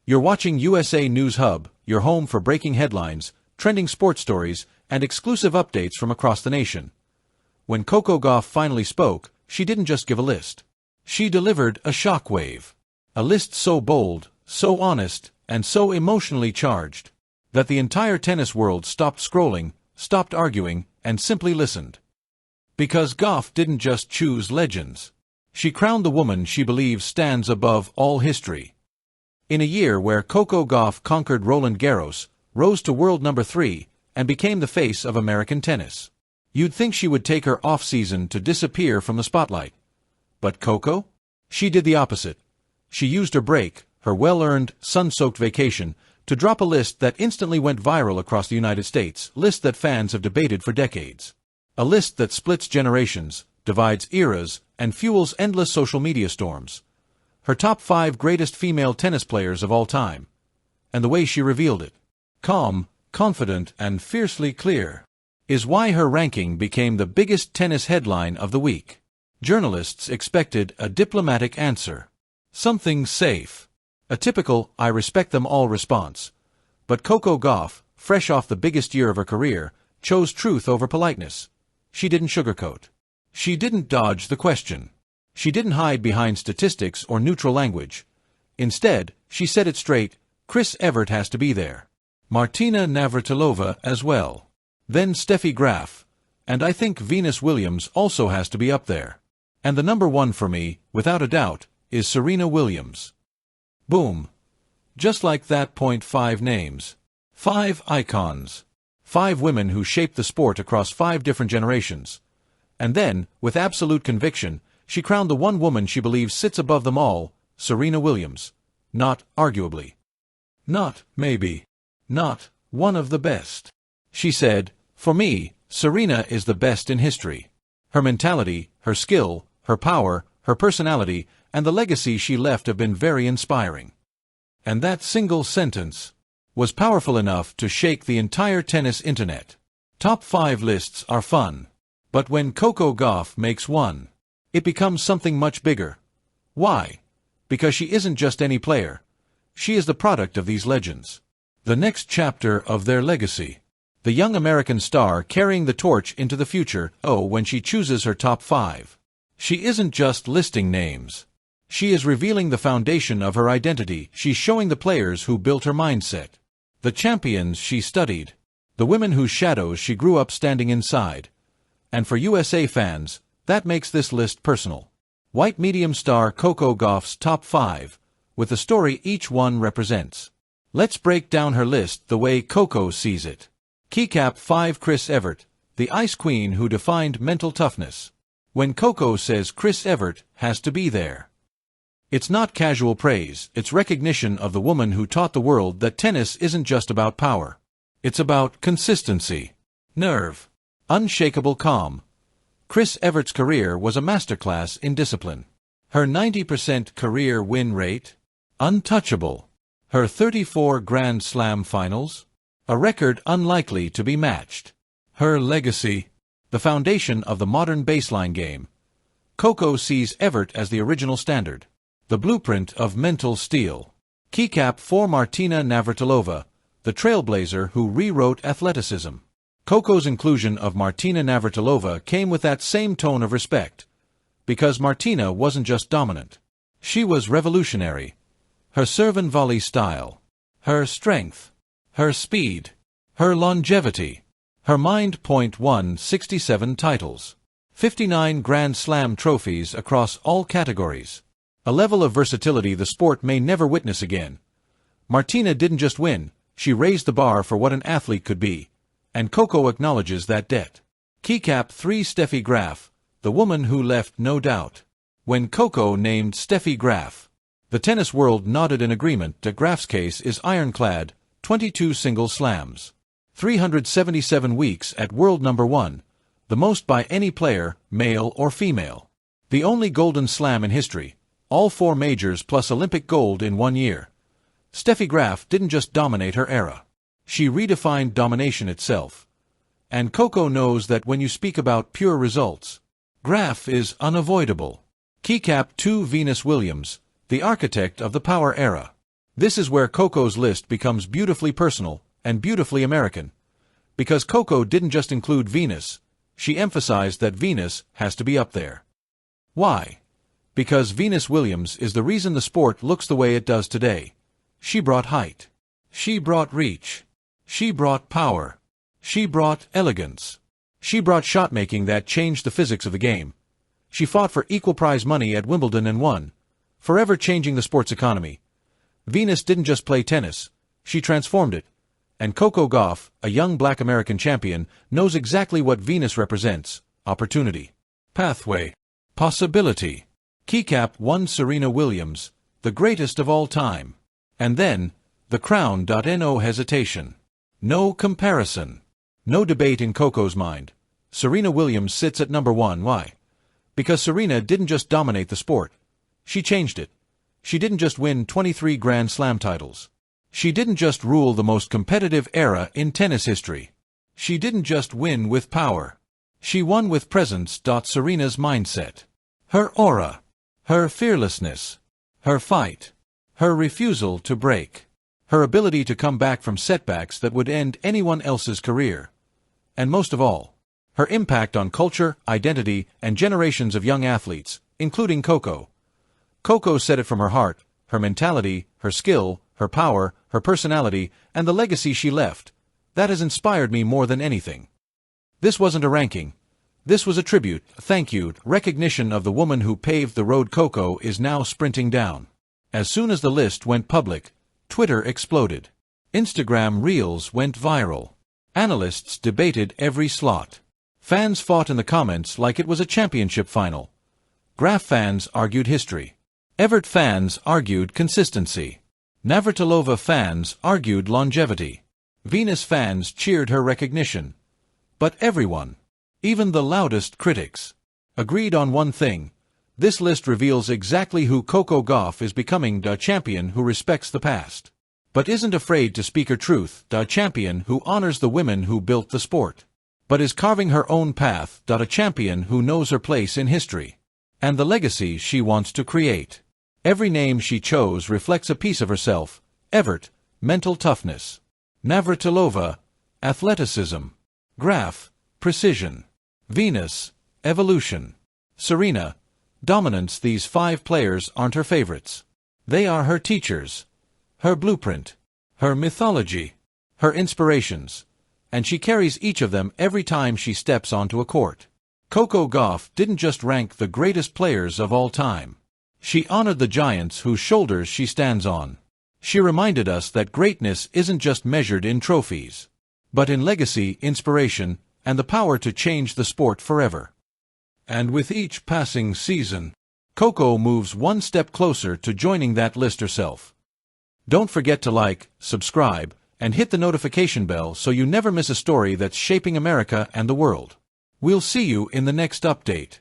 You're watching USA News Hub, your home for breaking headlines, trending sports stories, and exclusive updates from across the nation. When Coco Gauff finally spoke, she didn't just give a list. She delivered a shockwave. A list so bold, so honest, and so emotionally charged, that the entire tennis world stopped scrolling, stopped arguing, and simply listened. Because Gauff didn't just choose legends. She crowned the woman she believes stands above all history. In a year where Coco Gauff conquered Roland Garros, rose to world number 3, and became the face of American tennis, you'd think she would take her off-season to disappear from the spotlight. But Coco? She did the opposite. She used her break, her well-earned, sun-soaked vacation, to drop a list that instantly went viral across the United States, a list that fans have debated for decades. A list that splits generations, divides eras, and fuels endless social media storms. Her top 5 greatest female tennis players of all time. And the way she revealed it, calm, confident, and fiercely clear, is why her ranking became the biggest tennis headline of the week. Journalists expected a diplomatic answer. Something safe. A typical, I respect them all response. But Coco Gauff, fresh off the biggest year of her career, chose truth over politeness. She didn't sugarcoat. She didn't dodge the question. She didn't hide behind statistics or neutral language. Instead, she said it straight, Chris Evert has to be there. Martina Navratilova as well. Then Steffi Graf. And I think Venus Williams also has to be up there. And the number 1 for me, without a doubt, is Serena Williams. Boom. Just like that. 5 names. 5 icons. 5 women who shaped the sport across 5 different generations. And then, with absolute conviction, she crowned the one woman she believes sits above them all, Serena Williams. Not arguably. Not maybe. Not one of the best. She said, for me, Serena is the best in history. Her mentality, her skill, her power, her personality, and the legacy she left have been very inspiring. And that single sentence was powerful enough to shake the entire tennis internet. Top 5 lists are fun. But when Coco Gauff makes one, it becomes something much bigger. Why? Because she isn't just any player. She is the product of these legends. The next chapter of their legacy. The young American star carrying the torch into the future. When she chooses her top 5. She isn't just listing names. She is revealing the foundation of her identity. She's showing the players who built her mindset. The champions she studied. The women whose shadows she grew up standing inside. And for USA fans, that makes this list personal. White medium star Coco Gauff's top 5, with the story each one represents. Let's break down her list the way Coco sees it. Keycap 5. Chris Evert, the ice queen who defined mental toughness. When Coco says Chris Evert has to be there, it's not casual praise, it's recognition of the woman who taught the world that tennis isn't just about power. It's about consistency, nerve, unshakable calm. Chris Evert's career was a masterclass in discipline. Her 90% career win rate? Untouchable. Her 34 Grand Slam finals? A record unlikely to be matched. Her legacy? The foundation of the modern baseline game. Coco sees Evert as the original standard. The blueprint of mental steel. Keycap 4. Martina Navratilova, the trailblazer who rewrote athleticism. Coco's inclusion of Martina Navratilova came with that same tone of respect. Because Martina wasn't just dominant. She was revolutionary. Her serve and volley style. Her strength. Her speed. Her longevity. Her mind. 67 titles. 59 Grand Slam trophies across all categories. A level of versatility the sport may never witness again. Martina didn't just win, she raised the bar for what an athlete could be. And Coco acknowledges that debt. Keycap 3. Steffi Graf, the woman who left no doubt. When Coco named Steffi Graf, the tennis world nodded in agreement that Graf's case is ironclad, 22 single slams. 377 weeks at world number 1, the most by any player, male or female. The only Golden Slam in history, all 4 majors plus Olympic gold in 1 year. Steffi Graf didn't just dominate her era. She redefined domination itself. And Coco knows that when you speak about pure results, Graf is unavoidable. Keycap 2. Venus Williams, the architect of the power era. This is where Coco's list becomes beautifully personal and beautifully American. Because Coco didn't just include Venus, she emphasized that Venus has to be up there. Why? Because Venus Williams is the reason the sport looks the way it does today. She brought height. She brought reach. She brought power. She brought elegance. She brought shot-making that changed the physics of the game. She fought for equal prize money at Wimbledon and won, forever changing the sport's economy. Venus didn't just play tennis, she transformed it. And Coco Gauff, a young black American champion, knows exactly what Venus represents: opportunity, pathway, possibility. Keycap won Serena Williams, the greatest of all time. And then, the crown. No hesitation. No comparison. No debate in Coco's mind. Serena Williams sits at number one. Why? Because Serena didn't just dominate the sport. She changed it. She didn't just win 23 Grand Slam titles. She didn't just rule the most competitive era in tennis history. She didn't just win with power. She won with presence. Serena's mindset. Her aura. Her fearlessness. Her fight. Her refusal to break. Her ability to come back from setbacks that would end anyone else's career. And most of all, her impact on culture, identity, and generations of young athletes, including Coco. Coco said it from her heart, her mentality, her skill, her power, her personality, and the legacy she left. That has inspired me more than anything. This wasn't a ranking. This was a tribute, a thank you, recognition of the woman who paved the road Coco is now sprinting down. As soon as the list went public, Twitter exploded. Instagram Reels went viral. Analysts debated every slot. Fans fought in the comments like it was a championship final. Graf fans argued history. Evert fans argued consistency. Navratilova fans argued longevity. Venus fans cheered her recognition. But everyone, even the loudest critics, agreed on one thing. This list reveals exactly who Coco Gauff is becoming: a champion who respects the past, but isn't afraid to speak her truth; a champion who honors the women who built the sport, but is carving her own path; a champion who knows her place in history, and the legacy she wants to create. Every name she chose reflects a piece of herself. Evert, mental toughness. Navratilova, athleticism. Graf, precision. Venus, evolution. Serena, dominance. These 5 players aren't her favorites. They are her teachers, her blueprint, her mythology, her inspirations, and she carries each of them every time she steps onto a court. Coco Gauff didn't just rank the greatest players of all time. She honored the giants whose shoulders she stands on. She reminded us that greatness isn't just measured in trophies, but in legacy, inspiration, and the power to change the sport forever. And with each passing season, Coco moves one step closer to joining that list herself. Don't forget to like, subscribe, and hit the notification bell so you never miss a story that's shaping America and the world. We'll see you in the next update.